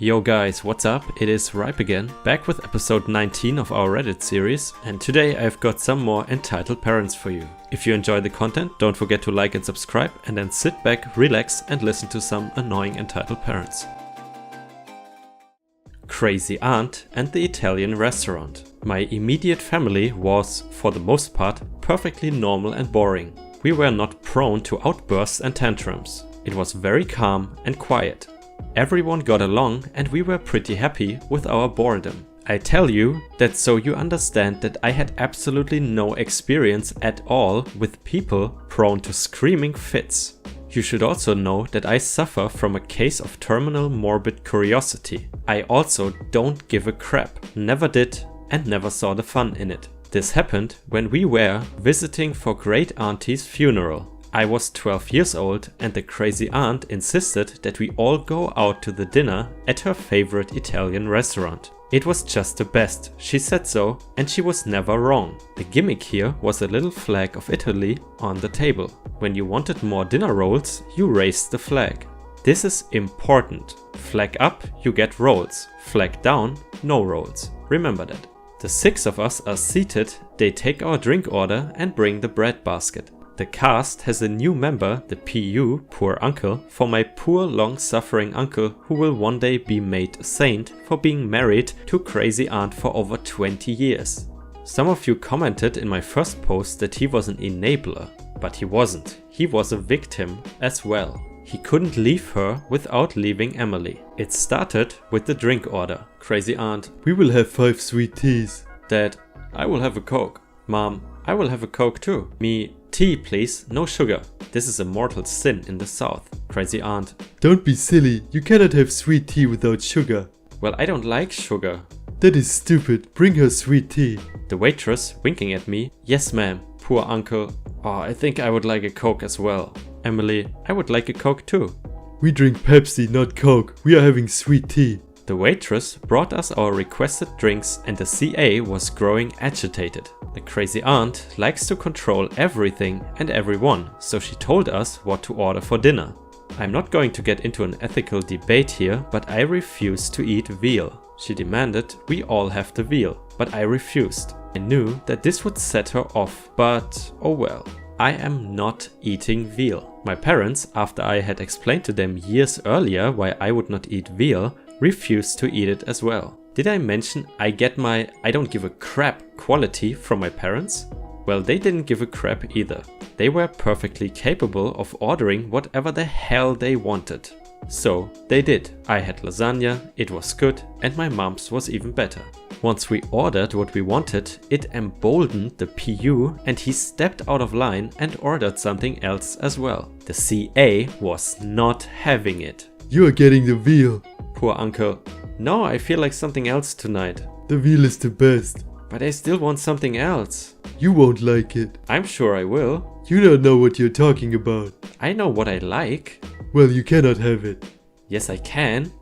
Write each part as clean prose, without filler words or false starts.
Yo guys, what's up? It is Ripe again, back with episode 19 of our Reddit series, and today I've got some more entitled parents for you. If you enjoy the content, don't forget to like and subscribe, and then sit back, relax and listen to some annoying entitled parents. Crazy Aunt and the Italian Restaurant. My immediate family was, for the most part, perfectly normal and boring. We were not prone to outbursts and tantrums. It was very calm and quiet. Everyone got along and we were pretty happy with our boredom. I tell you that so you understand that I had absolutely no experience at all with people prone to screaming fits. You should also know that I suffer from a case of terminal morbid curiosity. I also don't give a crap, never did and never saw the fun in it. This happened when we were visiting for great auntie's funeral. I was 12 years old and the crazy aunt insisted that we all go out to the dinner at her favorite Italian restaurant. It was just the best, she said so, and she was never wrong. The gimmick here was a little flag of Italy on the table. When you wanted more dinner rolls, you raised the flag. This is important. Flag up, you get rolls. Flag down, no rolls. Remember that. The 6 of us are seated, they take our drink order and bring the bread basket. The cast has a new member, the PU, poor uncle, for my poor long-suffering uncle who will one day be made a saint for being married to crazy aunt for over 20 years. Some of you commented in my first post that he was an enabler, but he wasn't. He was a victim as well. He couldn't leave her without leaving Emily. It started with the drink order. Crazy aunt, we will have 5 sweet teas. Dad, I will have a Coke. Mom, I will have a Coke too. Me, tea please, no sugar. This is a mortal sin in the South. Crazy aunt. Don't be silly, you cannot have sweet tea without sugar. Well, I don't like sugar. That is stupid, bring her sweet tea. The waitress, winking at me. Yes ma'am. Poor uncle. Oh, I think I would like a Coke as well. Emily, I would like a Coke too. We drink Pepsi, not Coke. We are having sweet tea. The waitress brought us our requested drinks and the CA was growing agitated. The crazy aunt likes to control everything and everyone, so she told us what to order for dinner. I'm not going to get into an ethical debate here, but I refuse to eat veal. She demanded we all have the veal, but I refused. I knew that this would set her off, but oh well. I am not eating veal. My parents, after I had explained to them years earlier why I would not eat veal, refused to eat it as well. Did I mention I get my I don't give a crap quality from my parents? Well, they didn't give a crap either. They were perfectly capable of ordering whatever the hell they wanted. So they did. I had lasagna, it was good, and my mom's was even better. Once we ordered what we wanted, it emboldened the PU and he stepped out of line and ordered something else as well. The CA was not having it. You are getting the veal. Poor uncle. No, I feel like something else tonight. The veal is the best. But I still want something else. You won't like it. I'm sure I will. You don't know what you're talking about. I know what I like. Well, you cannot have it. Yes, I can.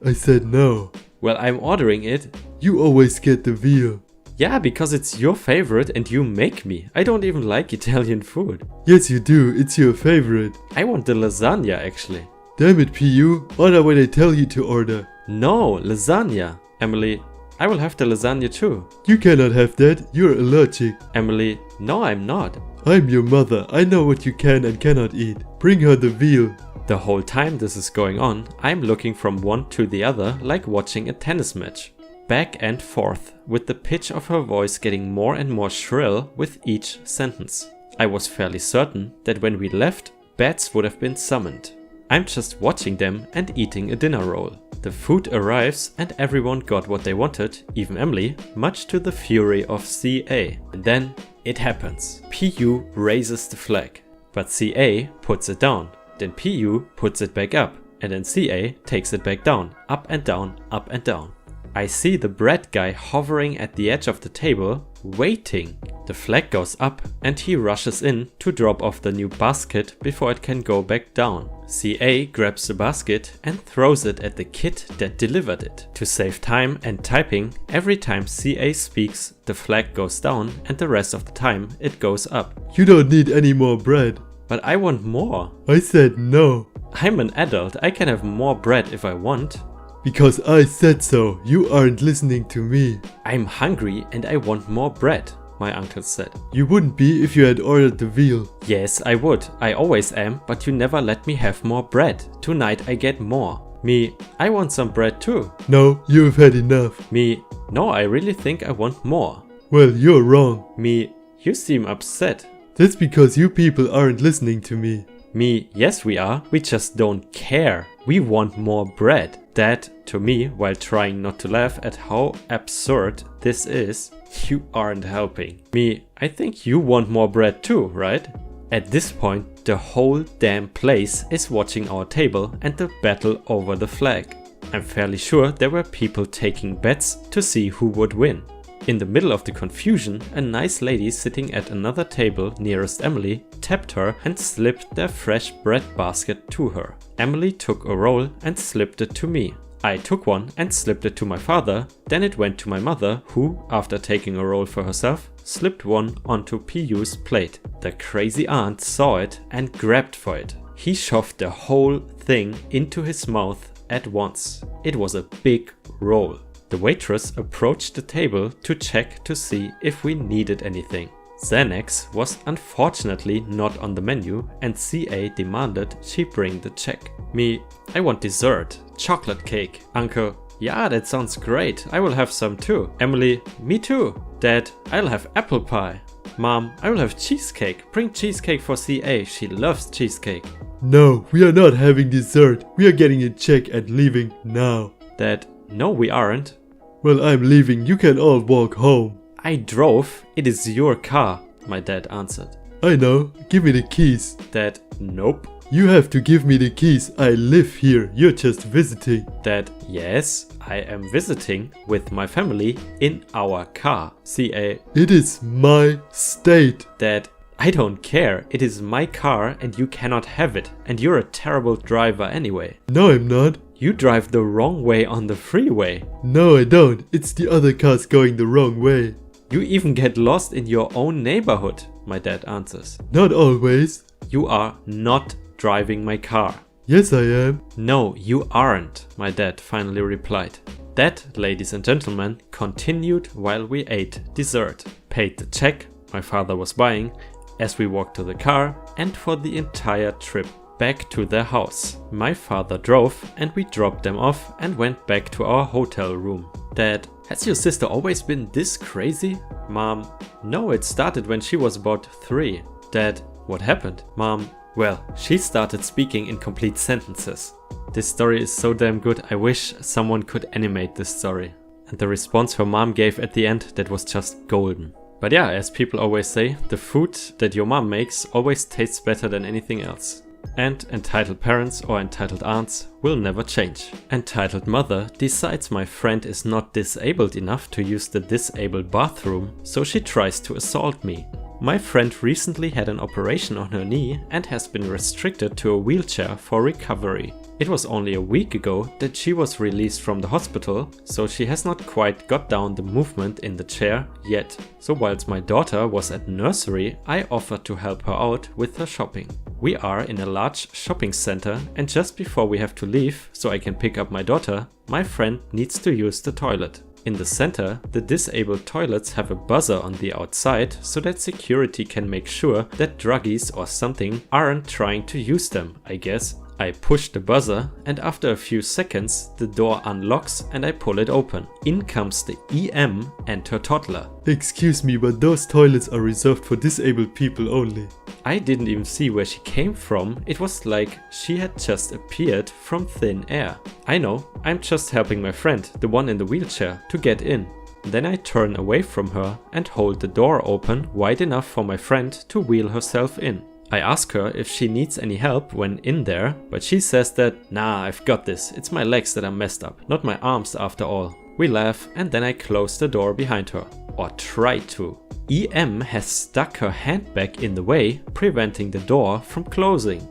I said no. Well, I'm ordering it. You always get the veal. Yeah, because it's your favorite and you make me. I don't even like Italian food. Yes, you do. It's your favorite. I want the lasagna actually. Damn it, PU. Order what I tell you to order. No, lasagna. Emily, I will have the lasagna too. You cannot have that. You're allergic. Emily, no, I'm not. I'm your mother. I know what you can and cannot eat. Bring her the veal. The whole time this is going on, I'm looking from one to the other like watching a tennis match. Back and forth, with the pitch of her voice getting more and more shrill with each sentence. I was fairly certain that when we left, bats would have been summoned. I'm just watching them and eating a dinner roll. The food arrives and everyone got what they wanted, even Emily, much to the fury of CA. And then it happens. PU raises the flag, but CA puts it down. Then PU puts it back up, and then CA takes it back down, up and down, up and down. I see the bread guy hovering at the edge of the table, waiting. The flag goes up and he rushes in to drop off the new basket before it can go back down. CA grabs the basket and throws it at the kid that delivered it. To save time and typing, every time CA speaks, the flag goes down and the rest of the time it goes up. You don't need any more bread. But I want more. I said no. I'm an adult, I can have more bread if I want. Because I said so. You aren't listening to me. I'm hungry and I want more bread, my uncle said. You wouldn't be if you had ordered the veal. Yes, I would. I always am, but you never let me have more bread. Tonight I get more. Me, I want some bread too. No, you've had enough. Me, no, I really think I want more. Well, you're wrong. Me, you seem upset. That's because you people aren't listening to me. Me, yes we are, we just don't care. We want more bread. Dad, to me, while trying not to laugh at how absurd this is, you aren't helping. Me, I think you want more bread too, right? At this point, the whole damn place is watching our table and the battle over the flag. I'm fairly sure there were people taking bets to see who would win. In the middle of the confusion, a nice lady sitting at another table nearest Emily tapped her and slipped their fresh bread basket to her. Emily took a roll and slipped it to me. I took one and slipped it to my father, then it went to my mother who, after taking a roll for herself, slipped one onto PU's plate. The crazy aunt saw it and grabbed for it. He shoved the whole thing into his mouth at once. It was a big roll. The waitress approached the table to check to see if we needed anything. Xanax was unfortunately not on the menu and CA demanded she bring the check. Me, I want dessert, chocolate cake. Uncle, yeah, that sounds great, I will have some too. Emily, me too. Dad, I'll have apple pie. Mom, I will have cheesecake. Bring cheesecake for CA, she loves cheesecake. No, we are not having dessert. We are getting a check and leaving now. Dad, no we aren't. Well, I'm leaving. You can all walk home. I drove. It is your car, my dad answered. I know. Give me the keys. Dad, nope. You have to give me the keys. I live here. You're just visiting. Dad, yes, I am visiting with my family in our car. CA. It is my state. Dad, I don't care. It is my car and you cannot have it. And you're a terrible driver anyway. No, I'm not. You drive the wrong way on the freeway. No, I don't. It's the other cars going the wrong way. You even get lost in your own neighborhood, my dad answers. Not always. You are not driving my car. Yes, I am. No, you aren't, my dad finally replied. That, ladies and gentlemen, continued while we ate dessert, paid the check my father was buying as we walked to the car, and for the entire trip back to their house. My father drove and we dropped them off and went back to our hotel room. Dad, has your sister always been this crazy? Mom, no, it started when she was about 3. Dad, what happened? Mom, well, she started speaking in complete sentences. This story is so damn good, I wish someone could animate this story. And the response her mom gave at the end, that was just golden. But yeah, as people always say, the food that your mom makes always tastes better than anything else. And entitled parents or entitled aunts will never change. Entitled mother decides my friend is not disabled enough to use the disabled bathroom, so she tries to assault me. My friend recently had an operation on her knee and has been restricted to a wheelchair for recovery. It was only a week ago that she was released from the hospital, so she has not quite got down the movement in the chair yet. So whilst my daughter was at nursery, I offered to help her out with her shopping. We are in a large shopping center and just before we have to leave so I can pick up my daughter, my friend needs to use the toilet. In the center, the disabled toilets have a buzzer on the outside so that security can make sure that druggies or something aren't trying to use them, I guess. I push the buzzer and after a few seconds the door unlocks and I pull it open. In comes the EM and her toddler. Excuse me, but those toilets are reserved for disabled people only. I didn't even see where she came from. It was like she had just appeared from thin air. I know, I'm just helping my friend, the one in the wheelchair, to get in. Then I turn away from her and hold the door open wide enough for my friend to wheel herself in. I ask her if she needs any help when in there, but she says that, nah, I've got this, it's my legs that are messed up, not my arms after all. We laugh and then I close the door behind her. Or try to. EM has stuck her handbag in the way, preventing the door from closing.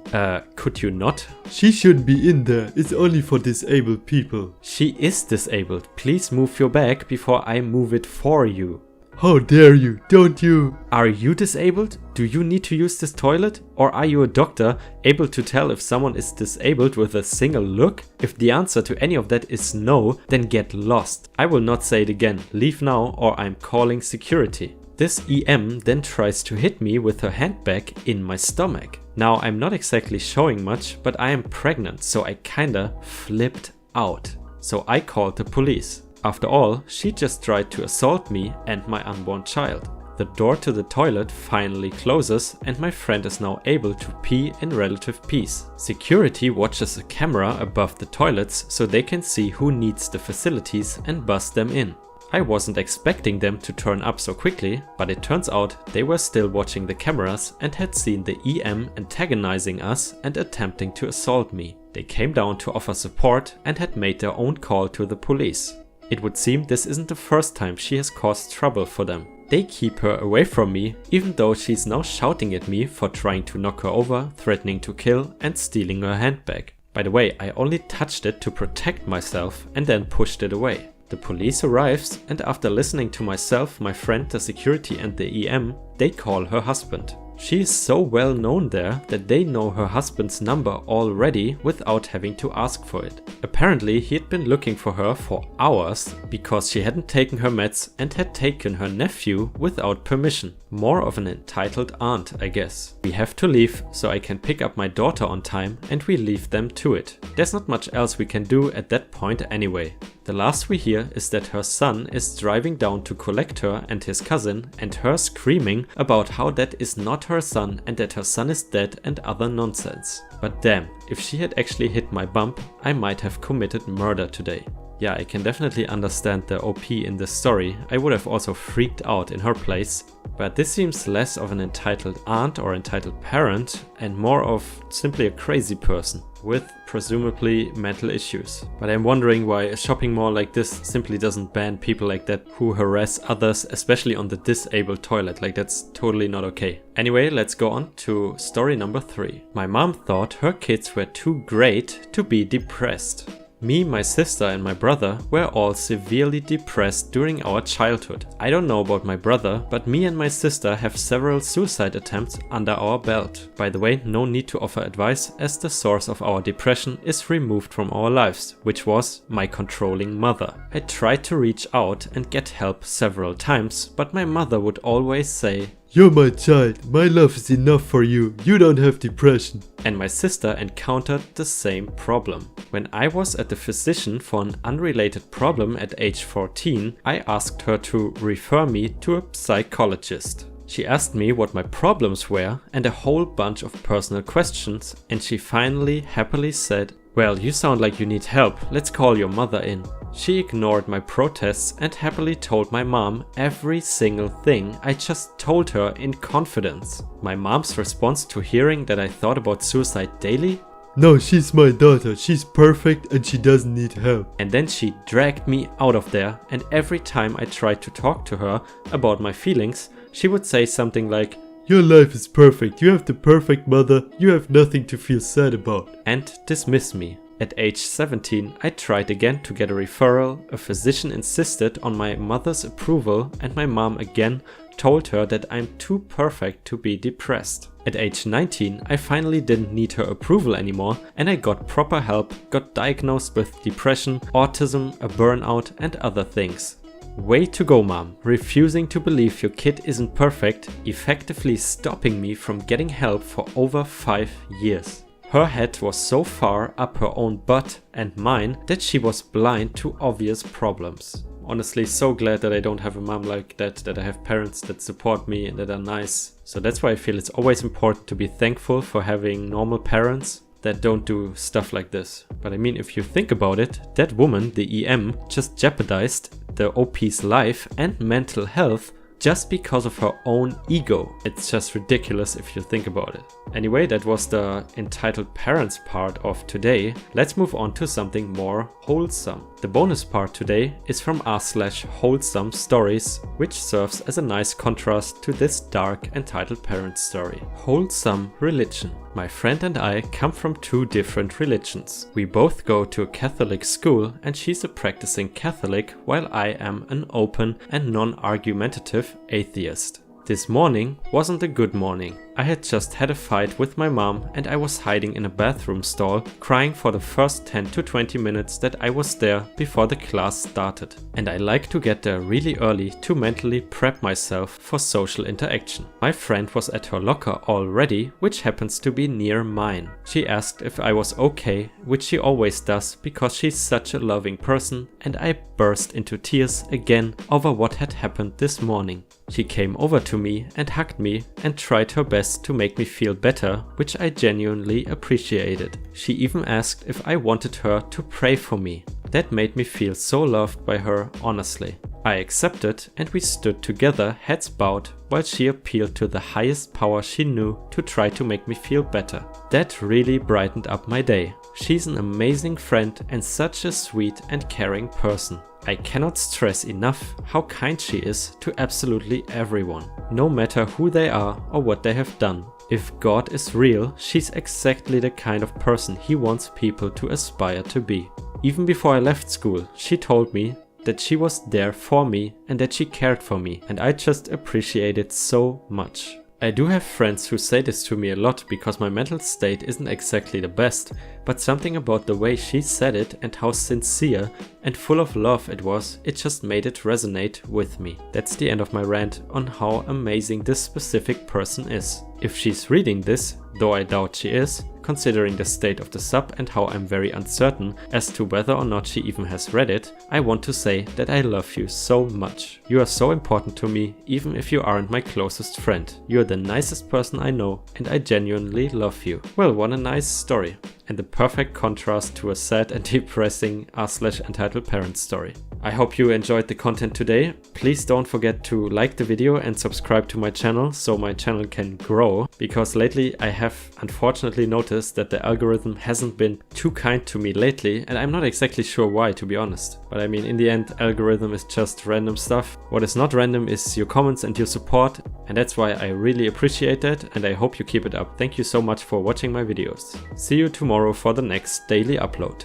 Could you not? She shouldn't be in there, it's only for disabled people. She is disabled, please move your bag before I move it for you. How dare you, don't you? Are you disabled? Do you need to use this toilet? Or are you a doctor able to tell if someone is disabled with a single look? If the answer to any of that is no, then get lost. I will not say it again. Leave now or I'm calling security. This EM then tries to hit me with her handbag in my stomach. Now I'm not exactly showing much, but I am pregnant, so I kinda flipped out. So I called the police. After all, she just tried to assault me and my unborn child. The door to the toilet finally closes and my friend is now able to pee in relative peace. Security watches a camera above the toilets so they can see who needs the facilities and bust them in. I wasn't expecting them to turn up so quickly, but it turns out they were still watching the cameras and had seen the EM antagonizing us and attempting to assault me. They came down to offer support and had made their own call to the police. It would seem this isn't the first time she has caused trouble for them. They keep her away from me, even though she's now shouting at me for trying to knock her over, threatening to kill and stealing her handbag. By the way, I only touched it to protect myself and then pushed it away. The police arrives and after listening to myself, my friend, the security and the EM, they call her husband. She is so well known there that they know her husband's number already without having to ask for it. Apparently he had been looking for her for hours because she hadn't taken her meds and had taken her nephew without permission. More of an entitled aunt, I guess. We have to leave so I can pick up my daughter on time and we leave them to it. There's not much else we can do at that point anyway. The last we hear is that her son is driving down to collect her and his cousin and her screaming about how that is not her son and that her son is dead and other nonsense. But damn, if she had actually hit my bump, I might have committed murder today. Yeah, I can definitely understand the OP in this story. I would have also freaked out in her place. But this seems less of an entitled aunt or entitled parent and more of simply a crazy person with presumably mental issues. But I'm wondering why a shopping mall like this simply doesn't ban people like that who harass others, especially on the disabled toilet. Like, that's totally not okay. Anyway, let's go on to story number 3. My mom thought her kids were too great to be depressed. Me, my sister and my brother were all severely depressed during our childhood. I don't know about my brother, but me and my sister have several suicide attempts under our belt. By the way, no need to offer advice as the source of our depression is removed from our lives, which was my controlling mother. I tried to reach out and get help several times, but my mother would always say, "You're my child, my love is enough for you, you don't have depression." And my sister encountered the same problem. When I was at the physician for an unrelated problem at age 14, I asked her to refer me to a psychologist. She asked me what my problems were and a whole bunch of personal questions, and she finally happily said, "Well, you sound like you need help, let's call your mother in." She ignored my protests and happily told my mom every single thing I just told her in confidence. My mom's response to hearing that I thought about suicide daily? "No, she's my daughter, she's perfect and she doesn't need help." And then she dragged me out of there, and every time I tried to talk to her about my feelings, she would say something like, "Your life is perfect, you have the perfect mother, you have nothing to feel sad about." And dismiss me. At age 17, I tried again to get a referral. A physician insisted on my mother's approval, and my mom again told her that I'm too perfect to be depressed. At age 19, I finally didn't need her approval anymore, and I got proper help, got diagnosed with depression, autism, a burnout, and other things. Way to go, mom, refusing to believe your kid isn't perfect, effectively stopping me from getting help for over 5 years. Her head was so far up her own butt and mine that she was blind to obvious problems. Honestly, so glad that I don't have a mom like that I have parents that support me and that are nice. So that's why I feel it's always important to be thankful for having normal parents that don't do stuff like this. But I mean, if you think about it, that woman, the EM, just jeopardized the OP's life and mental health just because of her own ego. It's just ridiculous if you think about it. Anyway, that was the entitled parents part of today. Let's move on to something more wholesome. The bonus part today is from r/wholesome stories, which serves as a nice contrast to this dark Entitled Parents story. Wholesome religion. My friend and I come from two different religions. We both go to a Catholic school and she's a practicing Catholic while I am an open and non-argumentative atheist. This morning wasn't a good morning. I had just had a fight with my mom and I was hiding in a bathroom stall, crying for the first 10 to 20 minutes that I was there before the class started. And I like to get there really early to mentally prep myself for social interaction. My friend was at her locker already, which happens to be near mine. She asked if I was okay, which she always does because she's such a loving person, and I burst into tears again over what had happened this morning. She came over to me and hugged me and tried her best to make me feel better, which I genuinely appreciated. She even asked if I wanted her to pray for me. That made me feel so loved by her, honestly. I accepted and we stood together, heads bowed, while she appealed to the highest power she knew to try to make me feel better. That really brightened up my day. She's an amazing friend and such a sweet and caring person. I cannot stress enough how kind she is to absolutely everyone, no matter who they are or what they have done. If God is real, she's exactly the kind of person he wants people to aspire to be. Even before I left school, she told me that she was there for me and that she cared for me, and I just appreciate it so much. I do have friends who say this to me a lot because my mental state isn't exactly the best, but something about the way she said it and how sincere and full of love it was, it just made it resonate with me. That's the end of my rant on how amazing this specific person is. If she's reading this, though I doubt she is, considering the state of the sub and how I'm very uncertain as to whether or not she even has read it, I want to say that I love you so much. You are so important to me, even if you aren't my closest friend. You're the nicest person I know and I genuinely love you. Well, what a nice story. And the perfect contrast to a sad and depressing r/Entitled Parents story. I hope you enjoyed the content today. Please don't forget to like the video and subscribe to my channel so my channel can grow, because lately I have unfortunately noticed that the algorithm hasn't been too kind to me lately, and I'm not exactly sure why, to be honest. But I mean, in the end, algorithm is just random stuff. What is not random is your comments and your support, and that's why I really appreciate that, and I hope you keep it up. Thank you so much for watching my videos. See you tomorrow for the next daily upload.